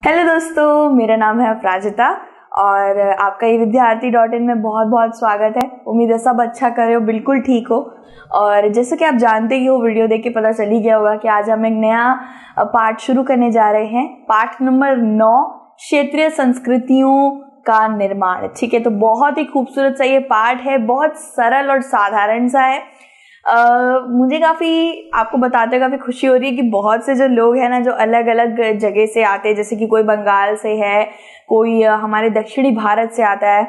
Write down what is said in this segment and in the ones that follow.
Hello दोस्तों, मेरा नाम है अपराजिता और आपका ये विद्यार्थी.in में बहुत बहुत स्वागत है। उम्मीद है सब अच्छा कर रहे हो, बिल्कुल ठीक हो। और जैसे कि आप जानते ही हो, वीडियो देख के पता चल ही गया होगा कि आज हम एक नया पाठ शुरू करने जा रहे हैं। पाठ नंबर 9, क्षेत्रीय संस्कृतियों का निर्माण। ठीक है, तो बहुत ही खूबसूरत सा ये पाठ है, बहुत सरल और साधारण सा है। मुझे काफ़ी आपको बताते काफ़ी खुशी हो रही है कि बहुत से जो लोग हैं ना, जो अलग अलग जगह से आते हैं, जैसे कि कोई बंगाल से है, कोई हमारे दक्षिणी भारत से आता है,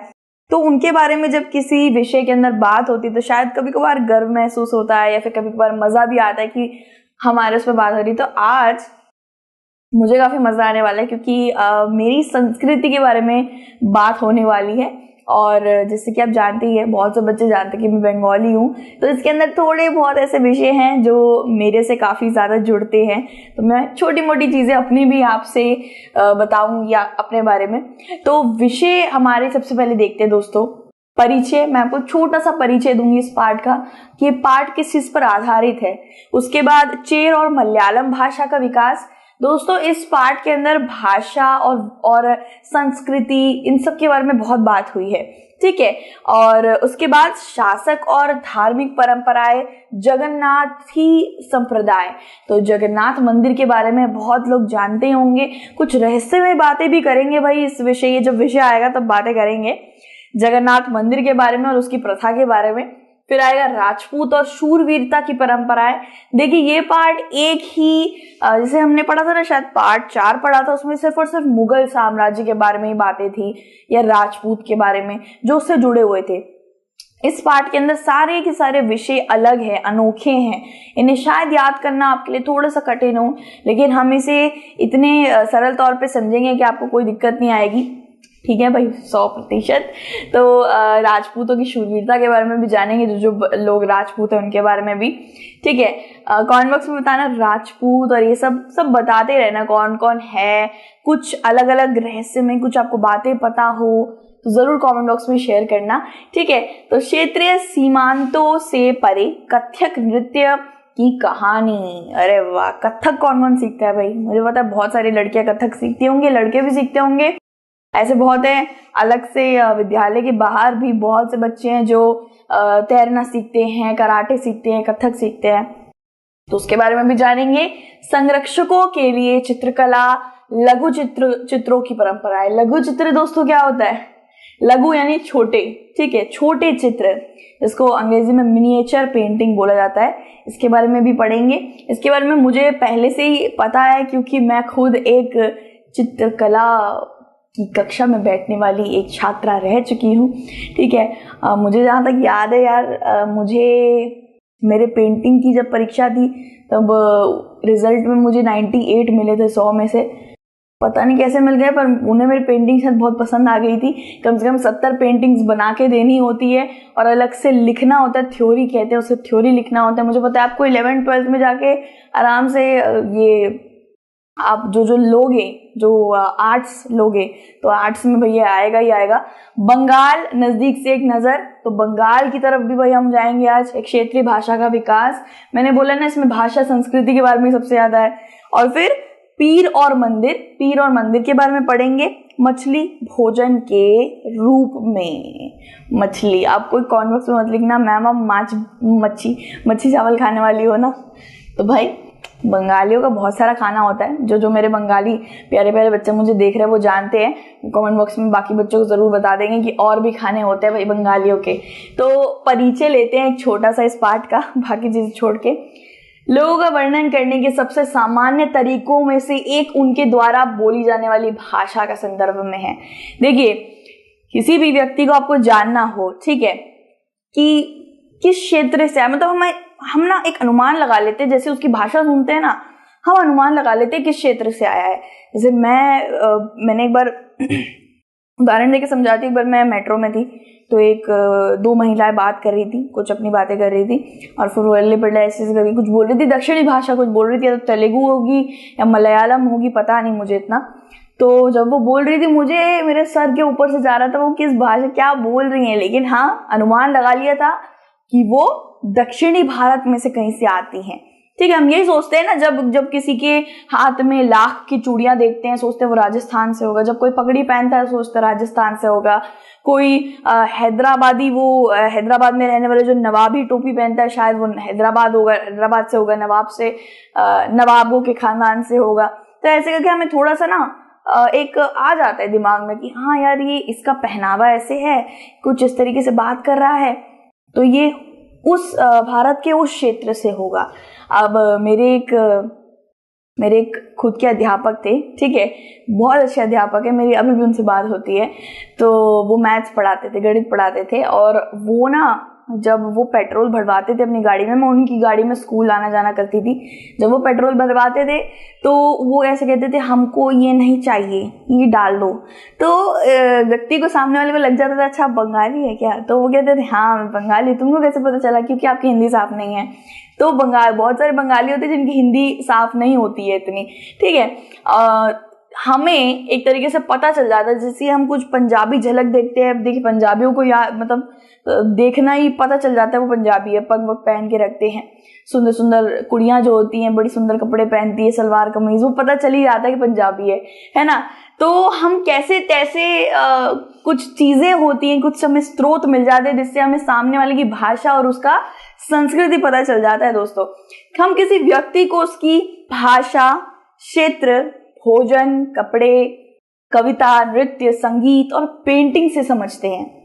तो उनके बारे में जब किसी विषय के अंदर बात होती है तो शायद कभी कभार गर्व महसूस होता है या फिर कभी कभार मज़ा भी आता है कि हमारे उस पर बात हो रही। तो आज मुझे काफ़ी मज़ा आने वाला है क्योंकि मेरी संस्कृति के बारे में बात होने वाली है। और जैसे कि आप जानते ही हैं, बहुत से बच्चे जानते हैं कि मैं बंगाली हूँ, तो इसके अंदर थोड़े बहुत ऐसे विषय हैं जो मेरे से काफ़ी ज़्यादा जुड़ते हैं। तो मैं छोटी मोटी चीज़ें अपनी भी आपसे बताऊँगी अपने बारे में। तो विषय हमारे सबसे पहले देखते हैं दोस्तों, परिचय। मैं आपको छोटा सा परिचय दूंगी इस पाठ का कि ये पाठ किस चीज़ पर आधारित है। उसके बाद चेर और मलयालम भाषा का विकास। दोस्तों, इस पाठ के अंदर भाषा और संस्कृति, इन सब के बारे में बहुत बात हुई है। ठीक है, और उसके बाद शासक और धार्मिक परंपराएं, जगन्नाथी संप्रदाय। तो जगन्नाथ मंदिर के बारे में बहुत लोग जानते होंगे, कुछ रहस्यमय बातें भी करेंगे भाई इस विषय, ये जब विषय आएगा तब बातें करेंगे जगन्नाथ मंदिर के बारे में और उसकी प्रथा के बारे में। फिर आएगा राजपूत और शूरवीरता की परंपराएं। देखिए, ये पार्ट एक ही जैसे हमने पढ़ा था ना, शायद पार्ट 4 पढ़ा था, उसमें सिर्फ और सिर्फ मुगल साम्राज्य के बारे में ही बातें थी या राजपूत के बारे में जो उससे जुड़े हुए थे। इस पाठ के अंदर सारे के सारे विषय अलग हैं, अनोखे हैं। इन्हें शायद याद करना आपके लिए थोड़ा सा कठिन हो, लेकिन हम इसे इतने सरल तौर पे समझेंगे कि आपको कोई दिक्कत नहीं आएगी। ठीक है भाई, 100%। तो राजपूतों की शूरवीरता के बारे में भी जानेंगे, जो लोग राजपूत हैं उनके बारे में भी। ठीक है, कमेंट बॉक्स में बताना राजपूत और ये सब बताते रहना कौन कौन है। कुछ अलग अलग रहस्य में कुछ आपको बातें पता हो तो जरूर कमेंट बॉक्स में शेयर करना। ठीक है, तो क्षेत्रीय सीमांतों से परे कथक नृत्य की कहानी। अरे वाह, कथक कौन कौन सीखता है भाई? मुझे पता है बहुत सारी लड़कियां कथक सीखती होंगी, लड़के भी सीखते होंगे, ऐसे बहुत हैं। अलग से विद्यालय के बाहर भी बहुत से बच्चे हैं जो तैरना सीखते हैं, कराटे सीखते हैं, कथक सीखते हैं, तो उसके बारे में भी जानेंगे। संरक्षकों के लिए चित्रकला, लघु चित्रों की परंपरा है। लघु चित्र दोस्तों क्या होता है? लघु यानी छोटे। ठीक है, छोटे चित्र, इसको अंग्रेजी में मिनिएचर पेंटिंग बोला जाता है। इसके बारे में भी पढ़ेंगे। इसके बारे में मुझे पहले से ही पता है क्योंकि मैं खुद एक चित्रकला की कक्षा में बैठने वाली एक छात्रा रह चुकी हूँ। ठीक है, मुझे जहाँ तक याद है यार, मुझे मेरे पेंटिंग की जब परीक्षा थी तब रिजल्ट में मुझे 98 मिले थे 100 में से। पता नहीं कैसे मिल गए, पर उन्हें मेरी पेंटिंग शायद बहुत पसंद आ गई थी। कम से कम 70 पेंटिंग्स बना के देनी होती है और अलग से लिखना होता है, थ्योरी कहते हैं उसे, थ्योरी लिखना होता है। मुझे पता है आपको 11th 12th में जाके आराम से ये आप जो लोगे, जो आर्ट्स लोगे, तो आर्ट्स में भैया आएगा ही आएगा। बंगाल नज़दीक से एक नज़र, तो बंगाल की तरफ भी भाई हम जाएंगे आज। एक क्षेत्रीय भाषा का विकास, मैंने बोला ना, इसमें भाषा संस्कृति के बारे में सबसे ज़्यादा है। और फिर पीर और मंदिर के बारे में पढ़ेंगे। मछली भोजन के रूप में। मछली, आप कोई कमेंट बॉक्स में मत लिखना मैम आप मच्छी चावल खाने वाली हो ना, तो भाई बंगालियों का बहुत सारा खाना होता है। जो मेरे बंगाली प्यारे प्यारे बच्चे मुझे देख रहे हैं वो जानते हैं। कमेंट बॉक्स में बाकी बच्चों को जरूर बता देंगे कि और भी खाने होते हैं भाई बंगालियों के। तो परिचय लेते हैं एक छोटा सा इस पाठ का, बाकी चीजें छोड़ के। लोगों का वर्णन करने के सबसे सामान्य तरीकों में से एक उनके द्वारा बोली जाने वाली भाषा का संदर्भ में है। देखिए, किसी भी व्यक्ति को आपको जानना हो, ठीक है, कि किस क्षेत्र से है, मतलब हम ना एक अनुमान लगा लेते हैं। जैसे उसकी भाषा सुनते हैं ना, हम अनुमान लगा लेते हैं किस क्षेत्र से आया है। जैसे मैंने एक बार उदाहरण देके समझाती। एक बार मैं मेट्रो में थी, तो एक 2 महिलाएं बात कर रही थी, कुछ अपनी बातें कर रही थी, और फिर वो अल्ले पल्ले ऐसे करके कुछ बोल रही थी, दक्षिणी भाषा कुछ बोल रही थी, या तो तेलुगु होगी या मलयालम होगी, पता नहीं मुझे इतना। तो जब वो बोल रही थी, मुझे मेरे सर के ऊपर से जा रहा था वो किस भाषा क्या बोल रही है, लेकिन हाँ अनुमान लगा लिया था कि वो दक्षिणी भारत में से कहीं से आती हैं। ठीक है, हम यही सोचते हैं ना, जब जब किसी के हाथ में लाख की चूड़ियां देखते हैं सोचते हैं वो राजस्थान से होगा, जब कोई पगड़ी पहनता है सोचते हैं राजस्थान से होगा, कोई हैदराबादी, वो हैदराबाद में रहने वाले जो नवाबी टोपी पहनता है शायद वो हैदराबाद से होगा, नवाबों के खानदान से होगा। तो ऐसे करके हमें थोड़ा सा ना एक आ जाता है दिमाग में कि हाँ यार ये इसका पहनावा ऐसे है, कुछ इस तरीके से बात कर रहा है, तो ये उस भारत के उस क्षेत्र से होगा। अब मेरे एक खुद के अध्यापक थे, ठीक है, बहुत अच्छे अध्यापक है, मेरी अभी भी उनसे बात होती है। तो वो मैथ्स पढ़ाते थे, गणित पढ़ाते थे, और वो ना जब वो पेट्रोल भरवाते थे अपनी गाड़ी में, मैं उनकी गाड़ी में स्कूल आना जाना करती थी, जब वो पेट्रोल भरवाते थे तो वो ऐसे कहते थे हमको ये नहीं चाहिए, ये डाल दो। तो व्यक्ति को, सामने वाले को लग जाता था अच्छा बंगाली है क्या, तो वो कहते थे हाँ मैं बंगाली। तुमको कैसे पता चला? क्योंकि आपकी हिंदी साफ नहीं है। तो बहुत सारे बंगाली होते हैं जिनकी हिंदी साफ नहीं होती है इतनी, ठीक है। हमें एक तरीके से पता चल जाता है, जैसे हम कुछ पंजाबी झलक देखते हैं, देखिए पंजाबियों को मतलब देखना ही पता चल जाता है वो पंजाबी है, पग वग पहन के रखते हैं, सुंदर सुंदर कुड़ियां जो होती हैं बड़ी सुंदर कपड़े पहनती है, सलवार कमीज, वो पता चल ही जाता है कि पंजाबी है ना। तो हम कैसे तैसे कुछ चीजें होती हैं, कुछ हमें स्रोत मिल जाते हैं जिससे हमें सामने वाले की भाषा और उसका संस्कृति पता चल जाता है। दोस्तों, हम किसी व्यक्ति को उसकी भाषा, क्षेत्र, भोजन, कपड़े, कविता, नृत्य, संगीत और पेंटिंग से समझते हैं।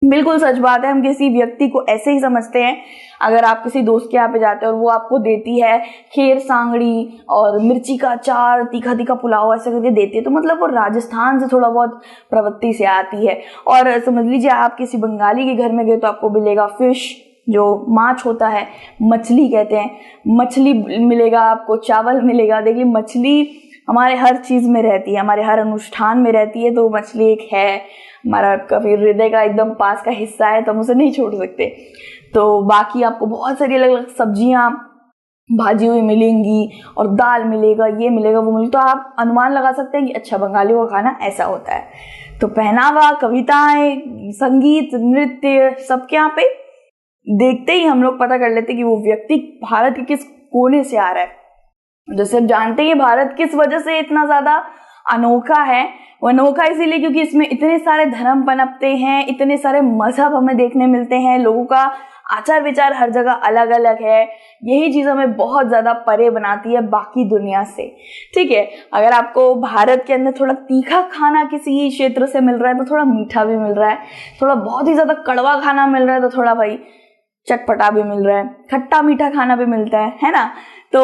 बिल्कुल सच बात है, हम किसी व्यक्ति को ऐसे ही समझते हैं। अगर आप किसी दोस्त के यहाँ पे जाते हैं और वो आपको देती है खीर सांगड़ी और मिर्ची का अचार, तीखा तीखा पुलाव ऐसे करके देती है, तो मतलब वो राजस्थान से थोड़ा बहुत प्रवृत्ति से आती है। और समझ लीजिए आप किसी बंगाली के घर में गए तो आपको मिलेगा फिश, जो माछ होता है, मछली कहते हैं, मछली मिलेगा आपको, चावल मिलेगा। देखिए मछली हमारे हर चीज में रहती है, हमारे हर अनुष्ठान में रहती है, तो मछली एक है हमारा कभी हृदय का एकदम पास का हिस्सा है, तो हम उसे नहीं छोड़ सकते। तो बाकी आपको बहुत सारी अलग अलग सब्जियां भाजी हुई मिलेंगी और दाल मिलेगा, ये मिलेगा, वो मिलेगा, तो आप अनुमान लगा सकते हैं कि अच्छा बंगालियों का खाना ऐसा होता है। तो पहनावा, कविताएं, संगीत, नृत्य, सबके यहाँ पे देखते ही हम लोग पता कर लेते कि वो व्यक्ति भारत के किस कोने से आ रहा है। जैसे आप जानते हैं भारत किस वजह से इतना ज्यादा अनोखा है। वो अनोखा इसीलिए क्योंकि इसमें इतने सारे धर्म पनपते हैं, इतने सारे मजहब हमें देखने मिलते हैं, लोगों का आचार विचार हर जगह अलग अलग है। यही चीज हमें बहुत ज्यादा परे बनाती है बाकी दुनिया से, ठीक है। अगर आपको भारत के अंदर थोड़ा तीखा खाना किसी क्षेत्र से मिल रहा है तो थोड़ा मीठा भी मिल रहा है, थोड़ा बहुत ही ज्यादा कड़वा खाना मिल रहा है तो थोड़ा भाई चटपटा भी मिल रहा है, खट्टा मीठा खाना भी मिलता है ना। तो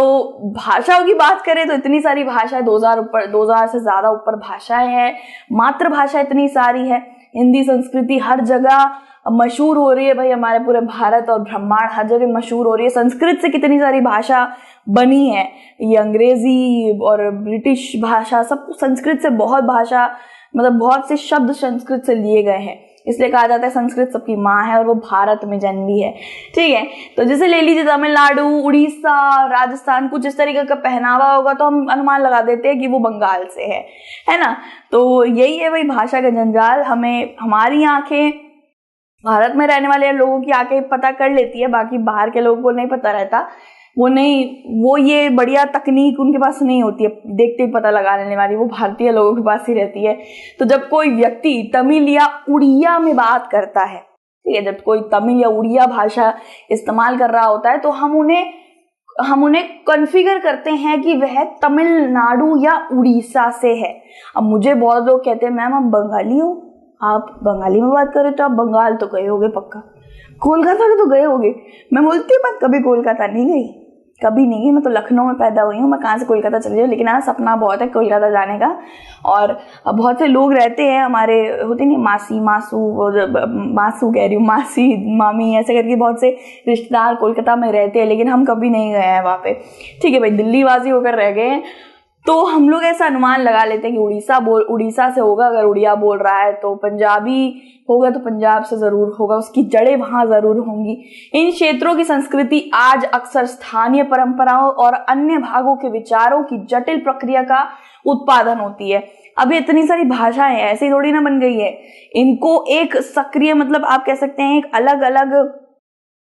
भाषाओं की बात करें तो इतनी सारी भाषाएं, 2000 से ज्यादा ऊपर भाषाएं हैं। मातृभाषा इतनी सारी है, हिंदी संस्कृति हर जगह मशहूर हो रही है भाई, हमारे पूरे भारत और ब्रह्मांड हर जगह मशहूर हो रही है। संस्कृत से कितनी सारी भाषा बनी है, ये अंग्रेजी और ब्रिटिश भाषा, सब संस्कृत से बहुत भाषा, मतलब बहुत से शब्द संस्कृत से लिए गए हैं, इसलिए कहा जाता है संस्कृत सबकी माँ है और वो भारत में जन्मी है, ठीक है। तो जैसे ले लीजिए तमिलनाडु, उड़ीसा, राजस्थान, कुछ इस तरीके का पहनावा होगा तो हम अनुमान लगा देते हैं कि वो बंगाल से है ना। तो यही है भाई भाषा का जंजाल। हमें हमारी आंखें, भारत में रहने वाले लोगों की आंखें पता कर लेती है, बाकी बाहर के लोगों को नहीं पता रहता। वो ये बढ़िया तकनीक उनके पास नहीं होती है देखते ही पता लगा लेने वाली, वो भारतीय लोगों के पास ही रहती है। तो जब कोई व्यक्ति तमिल या उड़िया में बात करता है, ठीक है, जब कोई तमिल या उड़िया भाषा इस्तेमाल कर रहा होता है तो हम उन्हें कॉन्फ़िगर करते हैं कि वह तमिलनाडु या उड़ीसा से है। अब मुझे बहुत लोग कहते हैं मैम आप बंगाली हो, आप बंगाली में बात कर रहे हो तो आप बंगाल तो गए होगे पक्का, कोलकाता के तो गए होगे। मैं बोलती हूँ मैं कभी कोलकाता नहीं गई, कभी नहीं गई, मैं तो लखनऊ में पैदा हुई हूँ, मैं कहाँ से कोलकाता चली जाऊँ। लेकिन हाँ सपना बहुत है कोलकाता जाने का। और बहुत से लोग रहते हैं हमारे, होते नहीं मासू कह रही हूँ, मासी मामी ऐसे करके बहुत से रिश्तेदार कोलकाता में रहते हैं, लेकिन हम कभी नहीं गए हैं वहाँ पे, ठीक है भाई, दिल्ली वासी होकर रह गए हैं। तो हम लोग ऐसा अनुमान लगा लेते हैं कि उड़ीसा से होगा, अगर उड़िया बोल रहा है तो पंजाबी होगा तो पंजाब से जरूर होगा, उसकी जड़ें वहां जरूर होंगी। इन क्षेत्रों की संस्कृति आज अक्सर स्थानीय परंपराओं और अन्य भागों के विचारों की जटिल प्रक्रिया का उत्पादन होती है। अभी इतनी सारी भाषाएं ऐसी थोड़ी ना बन गई है, इनको एक सक्रिय, मतलब आप कह सकते हैं एक अलग अलग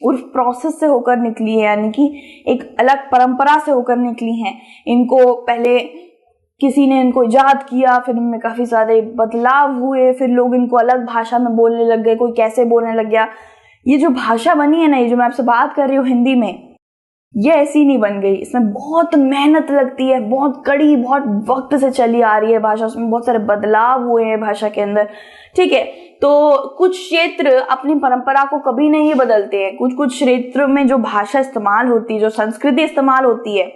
उस प्रोसेस से होकर निकली है, यानी कि एक अलग परंपरा से होकर निकली हैं। इनको पहले किसी ने इनको इजाद किया, फिर इनमें काफ़ी सारे बदलाव हुए, फिर लोग इनको अलग भाषा में बोलने लग गए, कोई कैसे बोलने लग गया। ये जो भाषा बनी है ना, ये जो मैं आपसे बात कर रही हूँ हिंदी में, ये ऐसी नहीं बन गई। इसमें बहुत मेहनत लगती है, बहुत कड़ी, बहुत वक्त से चली आ रही है भाषा। उसमें बहुत सारे बदलाव हुए हैं भाषा के अंदर, ठीक है। तो कुछ क्षेत्र अपनी परंपरा को कभी नहीं बदलते हैं। कुछ कुछ क्षेत्र में जो भाषा इस्तेमाल होती है, जो संस्कृति इस्तेमाल होती है,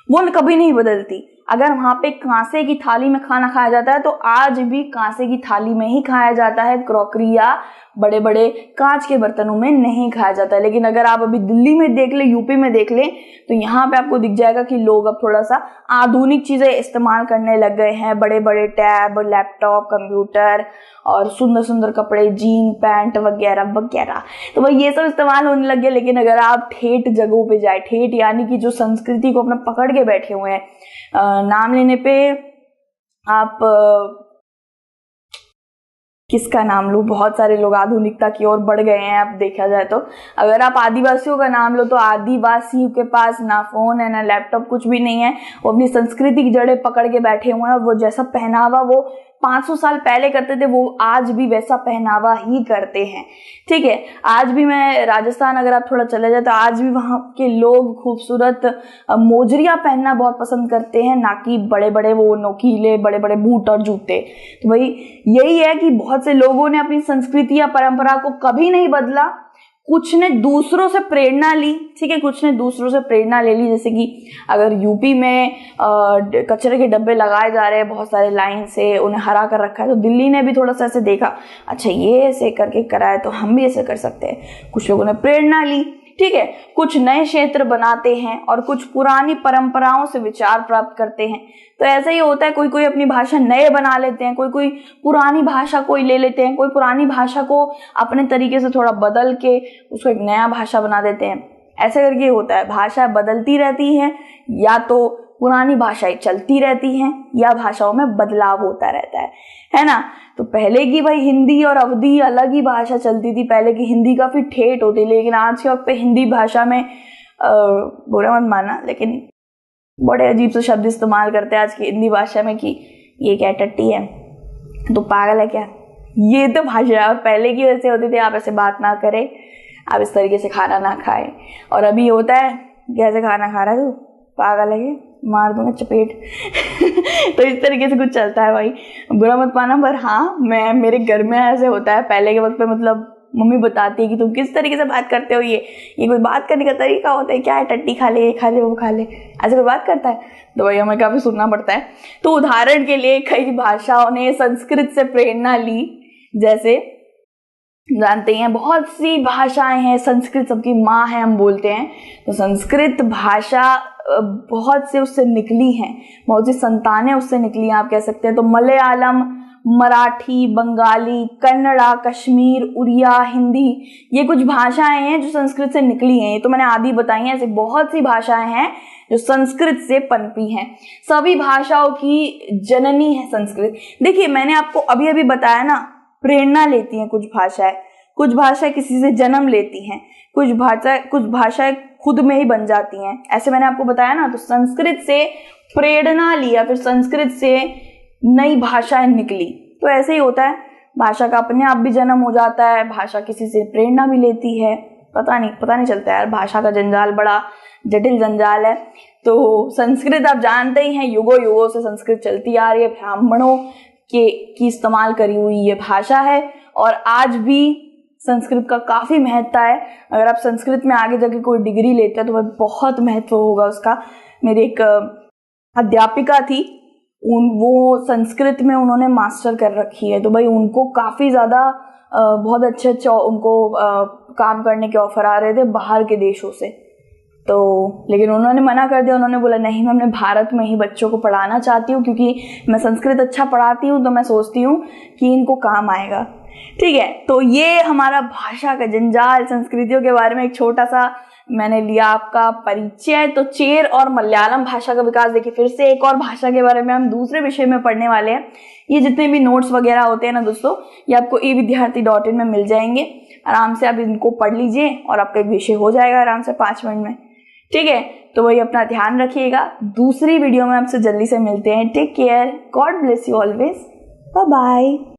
वो कभी नहीं बदलती। अगर वहां पे कांसे की थाली में खाना खाया जाता है तो आज भी कांसे की थाली में ही खाया जाता है, क्रॉकरी या बड़े बड़े कांच के बर्तनों में नहीं खाया जाता है। लेकिन अगर आप अभी दिल्ली में देख ले, यूपी में देख ले, तो यहाँ पे आपको दिख जाएगा कि लोग अब थोड़ा सा आधुनिक चीजें इस्तेमाल करने लग गए हैं। बड़े बड़े टैब, लैपटॉप, कंप्यूटर और सुंदर सुंदर कपड़े, जीन पैंट वगैरह वगैरह, तो वह ये सब इस्तेमाल होने लग गए। लेकिन अगर आप ठेठ जगहों पे जाए, ठेठ यानी कि जो संस्कृति को अपना पकड़ के बैठे हुए हैं, नाम लेने पे आप किसका नाम लो, बहुत सारे लोग आधुनिकता की ओर बढ़ गए हैं। अब देखा जाए तो अगर आप आदिवासियों का नाम लो, तो आदिवासियों के पास ना फोन है, ना लैपटॉप, कुछ भी नहीं है। वो अपनी संस्कृति की जड़ें पकड़ के बैठे हुए हैं। वो जैसा पहनावा वो 500 साल पहले करते थे, वो आज भी वैसा पहनावा ही करते हैं, ठीक है। आज भी मैं राजस्थान अगर आप थोड़ा चले जाए तो आज भी वहाँ के लोग खूबसूरत मोजरियाँ पहनना बहुत पसंद करते हैं, ना कि बड़े बड़े वो नोकीले बड़े बड़े बूट और जूते। तो भाई यही है कि बहुत से लोगों ने अपनी संस्कृति या परंपरा को कभी नहीं बदला। कुछ ने दूसरों से प्रेरणा ली, ठीक है, कुछ ने दूसरों से प्रेरणा ले ली। जैसे कि अगर यूपी में कचरे के डब्बे लगाए जा रहे हैं बहुत सारे लाइन से, उन्हें हरा कर रखा है, तो दिल्ली ने भी थोड़ा सा ऐसे देखा, अच्छा ये ऐसे करके कराए तो हम भी ऐसे कर सकते हैं। कुछ लोगों ने प्रेरणा ली, ठीक है। कुछ नए क्षेत्र बनाते हैं और कुछ पुरानी परंपराओं से विचार प्राप्त करते हैं। तो ऐसा ही होता है, कोई कोई अपनी भाषा नए बना लेते हैं, कोई कोई पुरानी भाषा कोई ले लेते हैं, कोई पुरानी भाषा को अपने तरीके से थोड़ा बदल के उसको एक नया भाषा बना देते हैं। ऐसे करके होता है, भाषा बदलती रहती है, या तो पुरानी भाषाएं चलती रहती हैं या भाषाओं में बदलाव होता रहता है ना। तो पहले की भाई हिंदी और अवधी अलग ही भाषा चलती थी। पहले की हिंदी काफी ठेठ होती, लेकिन आज के वक्त पे हिंदी भाषा में बुरा मत मानना, लेकिन बड़े अजीब से शब्द इस्तेमाल करते हैं आज की हिंदी भाषा में कि ये क्या टट्टी है, तो पागल है क्या, ये तो भाषा है। और पहले की वैसे होती थी, आप ऐसे बात ना करें, आप इस तरीके से खाना ना खाएं। और अभी होता है कैसे खाना खा रहा है तू, पागल है, मार दूंगा चपेट तो इस तरीके से कुछ चलता है भाई, बुरा मत माना। पर हाँ, मेरे घर में ऐसे होता है। पहले के वक्त पे मतलब मम्मी बताती है कि तुम किस तरीके से बात करते हो, ये कोई बात करने का तरीका होता है क्या है, टट्टी खा ले, ये खा ले, वो खा ले, ऐसे कोई बात करता है? तो भाई हमें काफी सुनना पड़ता है। तो उदाहरण के लिए कई भाषाओं ने संस्कृत से प्रेरणा ली। जैसे जानते हैं बहुत सी भाषाएं हैं, संस्कृत सबकी माँ है हम बोलते हैं। तो संस्कृत भाषा बहुत से उससे निकली हैं, बहुत सी संतानें उससे निकली हैं आप कह सकते हैं। तो मलयालम, मराठी, बंगाली, कन्नड़ा, कश्मीर, उड़िया, हिंदी, ये कुछ भाषाएं हैं जो संस्कृत से निकली हैं। ये तो मैंने आदि बताई हैं, ऐसे बहुत सी भाषाएं हैं जो संस्कृत से पनपी हैं। सभी भाषाओं की जननी है संस्कृत। देखिए मैंने आपको अभी अभी बताया ना, प्रेरणा लेती हैं कुछ भाषाएं किसी से जन्म लेती हैं, कुछ भाषाएं खुद में ही बन जाती हैं, ऐसे मैंने आपको बताया ना। तो संस्कृत से प्रेरणा लिया, फिर संस्कृत से नई भाषाएं निकली। तो ऐसे ही होता है, भाषा का अपने आप भी जन्म हो जाता है, भाषा किसी से प्रेरणा भी लेती है। पता नहीं चलता यार, भाषा का जंजाल बड़ा जटिल जंजाल है। तो संस्कृत आप जानते ही हैं, युगों से संस्कृत चलती आ रही है, ब्राह्मणों की इस्तेमाल करी हुई ये भाषा है। और आज भी संस्कृत का काफी महत्व है। अगर आप संस्कृत में आगे जाके कोई डिग्री लेते हैं तो वह बहुत महत्व होगा उसका। मेरी एक अध्यापिका थी, वो संस्कृत में उन्होंने मास्टर कर रखी है। तो भाई उनको काफी ज्यादा बहुत अच्छे उनको काम करने के ऑफर आ रहे थे बाहर के देशों से। तो लेकिन उन्होंने मना कर दिया। उन्होंने बोला नहीं, मैं अपने भारत में ही बच्चों को पढ़ाना चाहती हूँ, क्योंकि मैं संस्कृत अच्छा पढ़ाती हूँ, तो मैं सोचती हूँ कि इनको काम आएगा। ठीक है, तो ये हमारा भाषा का जंजाल, संस्कृतियों के बारे में एक छोटा सा मैंने लिया आपका परिचय। तो चेर और मलयालम भाषा का विकास, देखिए फिर से एक और भाषा के बारे में हम दूसरे विषय में पढ़ने वाले हैं। ये जितने भी नोट्स वगैरह होते हैं ना दोस्तों, ये आपको evidyarthi.in में मिल जाएंगे। आराम से आप इनको पढ़ लीजिए और आपका एक विषय हो जाएगा आराम से 5 मिनट में। ठीक है, तो वही अपना ध्यान रखिएगा। दूसरी वीडियो में आपसे जल्दी से मिलते हैं। Take care, God bless you always, bye bye.